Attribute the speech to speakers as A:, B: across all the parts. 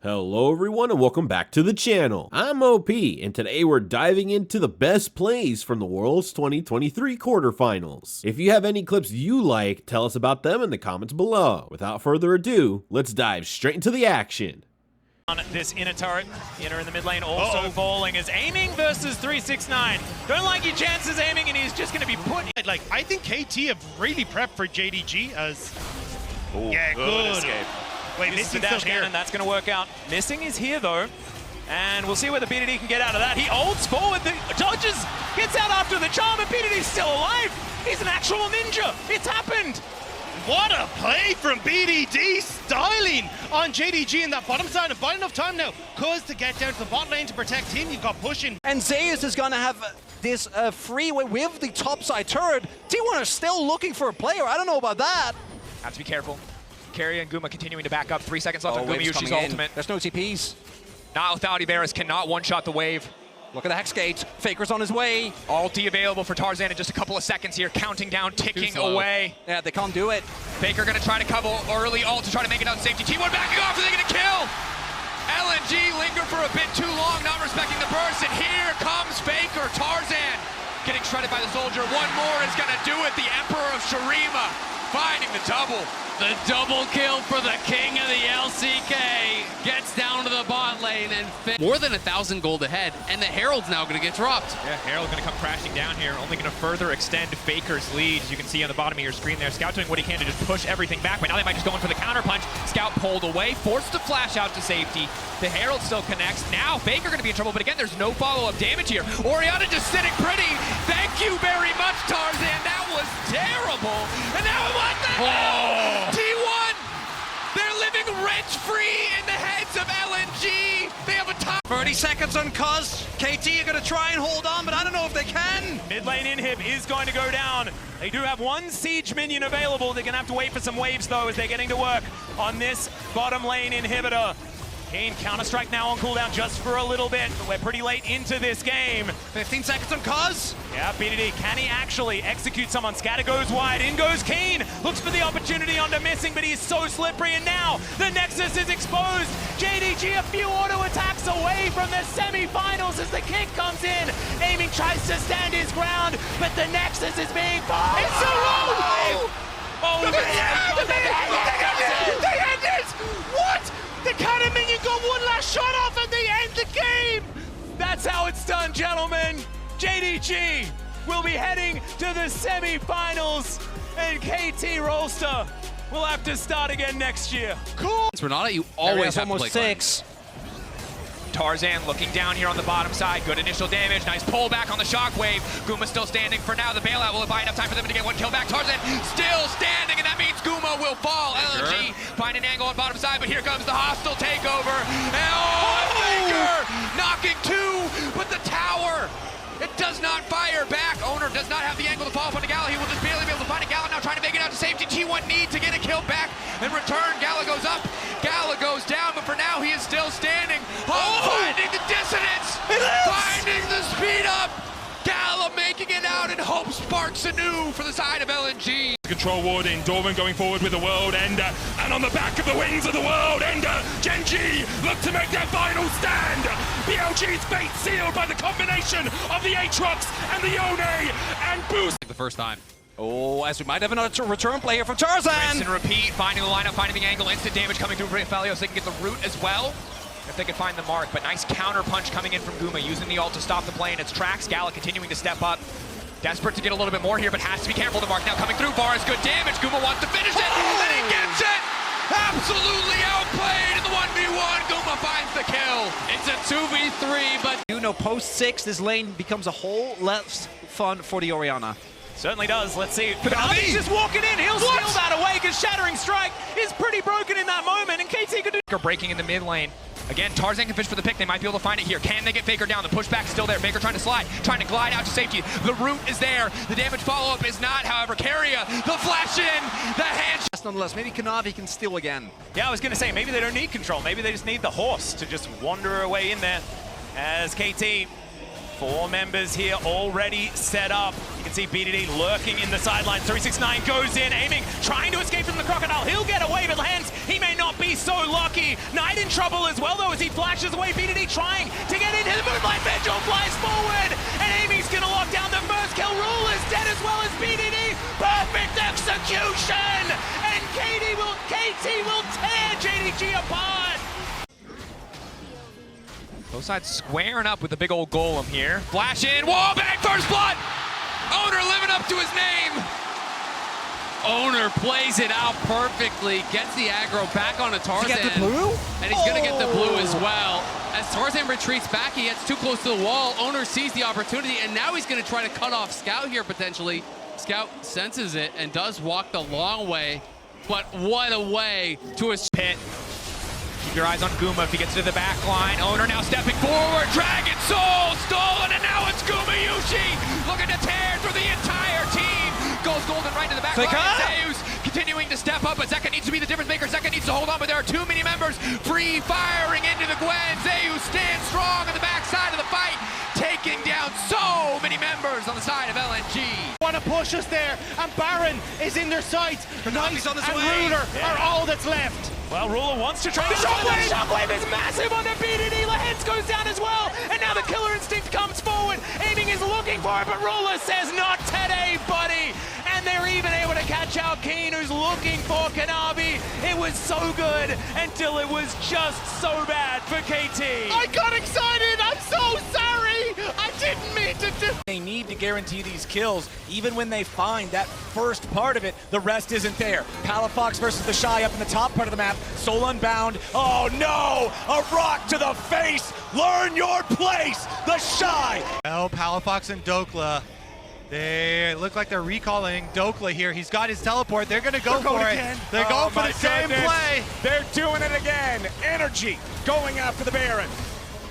A: Hello everyone and welcome back to the channel. I'm OP and today we're diving into the best plays from the Worlds 2023 quarterfinals. If you have any clips you like, tell us about them in the comments below. Without further ado, let's dive straight into the action.
B: On this inner turret, inner in the mid lane also falling as aiming versus 369. Don't like your chances aiming and he's just going to be put.
C: Like, I think KT have really prepped for JDG as...
B: Ooh,
C: yeah, good
B: escape.
C: Wait,
B: Misses the
C: Missing's
B: dash
C: still here.
B: cannon, that's going to work out. Missing is here though, and we'll see where the BDD can get out of that. He ults forward, the dodges, gets out after the charm, and BDD's still alive. He's an actual ninja. It's happened.
C: What a play from BDD, styling on JDG in that bottom side, and bought enough time now, Cuz to get down to the bot lane to protect him. You've got pushing.
D: And Zeus is going to have this freeway with the topside turret. T1 are still looking for a player. I don't know about that.
B: Have to be careful. Carry and Guma continuing to back up. 3 seconds left on Guma Yushi's ultimate.
D: There's no TPs.
B: Not without Iberis, cannot one-shot the wave.
D: Look at the Hex Gate. Faker's on his way.
B: Ulti available for Tarzan in just a couple of seconds here, counting down, ticking away.
D: Yeah, they can't do it.
B: Faker gonna try to cover early ult to try to make it out safety. T1 backing off, are they gonna kill? LNG linger for a bit too long, not respecting the burst, and here comes Faker. Tarzan getting shredded by the soldier. One more is gonna do it. The Emperor of Shurima finding the double.
E: The double kill for the king of the LCK. Gets down to the bot lane and more than 1,000 gold ahead, and the Herald's now going to get dropped.
B: Yeah, Herald's going to come crashing down here, only going to further extend Faker's lead. As you can see on the bottom of your screen there, Scout doing what he can to just push everything back, but now they might just go in for the counter punch. Scout pulled away, forced to flash out to safety. The Herald still connects. Now Faker going to be in trouble, but again, there's no follow-up damage here. Orianna just sitting pretty. Thank you very much, Tarzan. That was terrible. And now what the hell? T1, they're living rent-free in the heads of LNG. They have a top.
D: 30 seconds on Cuz. KT are going to try and hold on, but I don't know if they can.
B: Mid lane inhib is going to go down. They do have one siege minion available. They're going to have to wait for some waves, though, as they're getting to work on this bottom lane inhibitor. Kane Counter-Strike now on cooldown just for a little bit, but we're pretty late into this game.
D: 15 seconds on Cuz.
B: Yeah, BDD, can he actually execute someone? Scatter goes wide, in goes Kane. Looks for the opportunity onto Missing, but he's so slippery, and now the Nexus is exposed. JDG a few auto attacks away from the semi-finals as the kick comes in. Aiming tries to stand his ground, but the Nexus is being fired. It's so low! Oh,
C: Look at that! They end it! What? The cannon minion got one last shot off and they end the game!
B: That's how it's done, gentlemen. JDG will be heading to the semi-finals, and KT Rolster will have to start again next year.
C: Cool!
E: Renata, you always have to
D: almost
E: play
D: 6.
B: Tarzan looking down here on the bottom side. Good initial damage. Nice pull back on the shockwave. Guma still standing for now. The bailout will buy enough time for them to get one kill back. Tarzan still standing, and that means Guma will fall. LNG find an angle on bottom side, but here comes the hostile takeover. And Faker knocking 2, but the tower, it does not fire back. Owner does not have the angle to fall upon the Gala. He will just barely be able to find a Gala now, trying to make it out to safety. T1 need to get a kill back and return. Gala goes up. Gala goes down, but for now he is still standing. Finding the dissonance, finding the speed up. Gala making it out, and hope sparks anew for the side of LNG.
F: Control warding, Dorman going forward with the World Ender, and on the back of the wings of the World Ender, Gen G look to make their final stand. BLG's fate sealed by the combination of the Aatrox and the Yone, and boost.
E: The first time.
D: Oh, as we might have another return player from Tarzan.
B: Rinse and repeat, finding the lineup, finding the angle, instant damage coming through Felios. They can get the root as well, if they can find the mark. But nice counter punch coming in from Guma, using the ult to stop the play, and it's Trax. Gala continuing to step up. Desperate to get a little bit more here, but has to be careful. The mark now coming through. Bar is good damage. Guma wants to finish it, and he gets it! Absolutely outplayed in the 1v1. Guma finds the kill.
E: It's a 2v3, but
D: You know, post 6, this lane becomes a whole less fun for the Orianna.
B: Certainly does. Let's see. He's just walking in. He'll steal that away because Shattering Strike is pretty broken in that moment, and KT could do. Breaking in the mid lane. Again, Tarzan can fish for the pick. They might be able to find it here. Can they get Faker down? The pushback's still there. Faker trying to slide, trying to glide out to safety. The root is there. The damage follow-up is not, however. Carrier, the flash in, the hand.
D: Nonetheless, maybe Kanavi can steal again.
B: Yeah, I was going to say, maybe they don't need control. Maybe they just need the horse to just wander away in there. As KT, 4 members here already set up. You can see BDD lurking in the sidelines. 369 goes in, aiming, trying to escape from the crocodile. He'll get away, but lands. He may not be so lucky.
G: BDD. Knight in trouble as well, though, as he flashes away. BDD trying to get into the moonlight. Vigil flies forward, and Amy's going to lock down the first kill. Rule is dead as well as BDD. Perfect execution, and KT will tear JDG apart.
B: Both sides squaring up with the big old golem here. Flash in, wall bang, first blood! Owner living up to his name!
E: Owner plays it out perfectly, gets the aggro back onto Tarzan.
D: Did he get the blue?
E: And he's gonna get the blue as well. As Tarzan retreats back, he gets too close to the wall. Owner sees the opportunity, and now he's gonna try to cut off Scout here potentially. Scout senses it and does walk the long way, but what a way to a
B: pit. Keep your eyes on Guma if he gets to the back line. Owner now stepping forward. Dragon Soul stolen, and now it's Guma Yushi looking to tear through the entire team. Goes golden right to the back line. Zeus continuing to step up, but Zeka needs to be the difference maker. Zeka needs to hold on, but there are too many members free firing into the Gwen. Zeus stands strong on the back side of the fight, taking down so many members on the side of LNG.
C: Want to push us there, and Baron is in their sights. Knight
G: on his
C: and
G: way.
C: Ruler are all that's left.
G: Well, Ruler wants to try
C: The
G: to
C: shockwave!
G: The shockwave is massive on the BDD. Lahens goes down as well, and now the killer instinct comes forward. Aiming is looking for it, but Ruler says not today, buddy. And they're even able to catch out Keen, who's looking for Kanabi. It was so good until it was just so bad for KT.
C: I got excited! I'm so sorry! I didn't mean to do.
G: They need to guarantee these kills. Even when they find that first part of it, the rest isn't there. Palafox versus the Shy up in the top part of the map. Soul Unbound. Oh no! A rock to the face! Learn your place! The Shy!
H: Well, Palafox and Dokla, they look like they're recalling Dokla here. He's got his teleport. They're going to go for it.
G: Again.
H: They're going for the same play.
G: They're doing it again. Energy going after the Baron.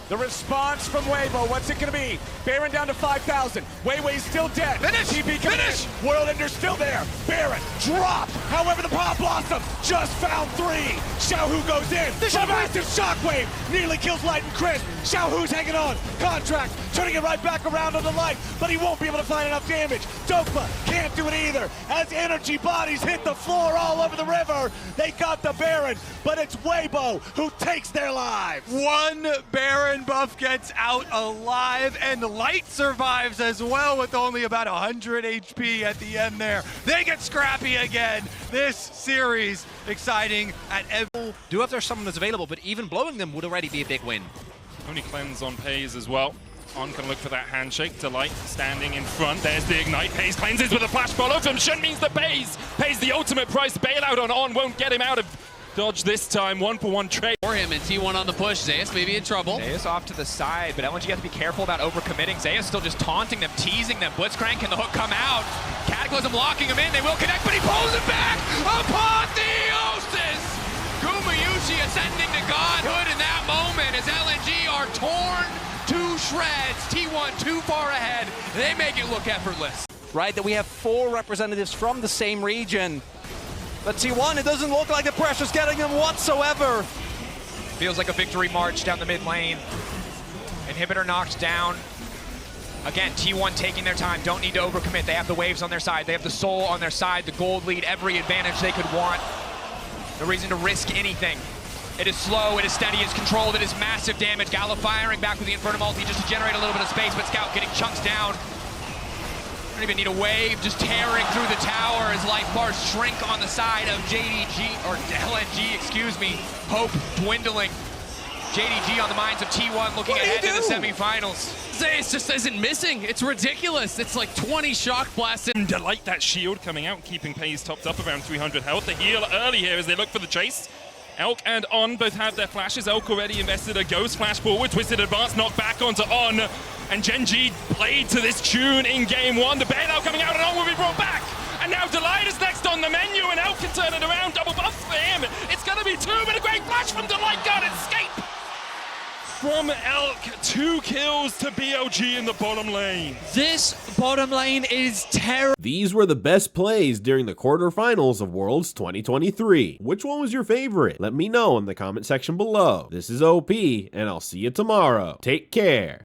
G: The response from Weibo, what's it going to be? Baron down to 5,000. Weiwei's still dead. Finish! World Ender still there. Baron dropped. However, the Pop Blossom just found 3. Xiaohu goes in. The massive shockwave nearly kills Light and Chris. Xiaohu's hanging on. Contract turning it right back around on the Light, but he won't be able to find enough damage. Dokla can't do it either. As energy bodies hit the floor all over the river, they got the Baron, but it's Weibo who takes their lives.
H: One Baron buff gets out alive, and Light survives as well with only about 100 HP at the end there. They get scrappy again. This series exciting at every...
D: Do if there's someone that's available, but even blowing them would already be a big win.
F: Only cleanse on FaZe as well. On can look for that handshake. Delight standing in front. There's the ignite. FaZe cleanses with a flash follow from Shun, means that pays the ultimate price. Bailout on won't get him out of dodge this time. 1-for-1 trade
E: for him, and T1 on the push. Zeus may be in trouble.
B: Zeus off to the side, but LNG has to be careful about overcommitting. Zeus still just taunting them, teasing them. Blitzcrank, can the hook come out? Cataclysm locking him in. They will connect, but he pulls it back. Apotheosis! Gumayushi ascending to godhood in that moment as LNG are torn to shreds. T1 too far ahead. They make it look effortless.
D: Right, that we have 4 representatives from the same region. But T1, it doesn't look like the pressure's getting them whatsoever.
B: Feels like a victory march down the mid lane. Inhibitor knocked down. Again, T1 taking their time, don't need to overcommit. They have the waves on their side, they have the soul on their side, the gold lead, every advantage they could want. No reason to risk anything. It is slow, it is steady, it is controlled, it is massive damage. Gala firing back with the Inferno multi just to generate a little bit of space, but Scout getting chunks down. Don't even need a wave, just tearing through the tower as life bars shrink on the side of JDG, or LNG, excuse me. Hope dwindling. JDG on the minds of T1 looking ahead to the semifinals.
E: Zeus just isn't missing. It's ridiculous. It's like 20 shock blasts.
F: Delight that shield coming out, keeping FaZe topped up around 300 health. The heal early here as they look for the chase. Elk and On both have their flashes. Elk already invested a ghost flash forward, twisted advance, knocked back onto On. And Genji played to this tune in game 1. The bailout coming out and On will be brought back. And now Delight is next on the menu and Elk can turn it around. Double buff for him. It's going to be 2, but a great flash from Delight. Got escape. From Elk, 2 kills to BLG in the bottom lane.
E: This bottom lane is terrible.
A: These were the best plays during the quarterfinals of Worlds 2023. Which one was your favorite? Let me know in the comment section below. This is OP, and I'll see you tomorrow. Take care.